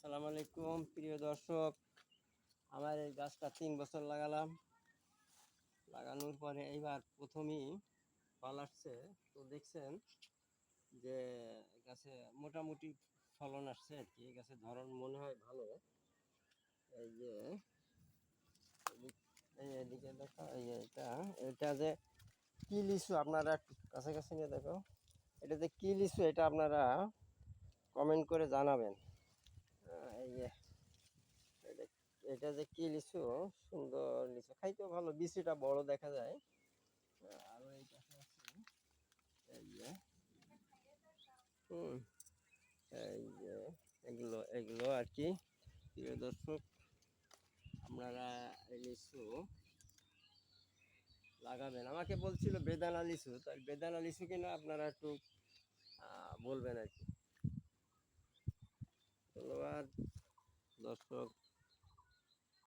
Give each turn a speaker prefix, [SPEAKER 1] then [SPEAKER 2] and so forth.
[SPEAKER 1] আসসালামু আলাইকুম প্রিয় দর্শক। আমার এই গাছটা 3 বছর লাগালাম। লাগানোর পরে এইবার প্রথমেই ফল আসছে। তো দেখছেন যে গাছে মোটামুটি ফলন আসছে আর কি। গাছের ধরন মনে হয় ভালো। এই যে এদিকে দেখো, এই যে এটা যে কি লিচু, আপনারা একটু কাছাকাছি নিয়ে দেখো। এটা যে কি লিচু, এটা আপনারা কমেন্ট করে জানাবেন। এই যে এটা এটা যে কি লিচু, সুন্দর লিচু, খাইতেও ভালো, বিচিটা বড় দেখা যায়। আরো এই পাশে আছে, এই যে হুম এই যে এগুলো এগুলো আর কি। প্রিয় দর্শক, আপনারা এই লিচু লাগাবেন। আমাকে বলছিল বেদানা লিচু, তাই বেদানা লিচু কিনা আপনারা একটু বলবেন আর কি। ধন্যবাদ দর্শক।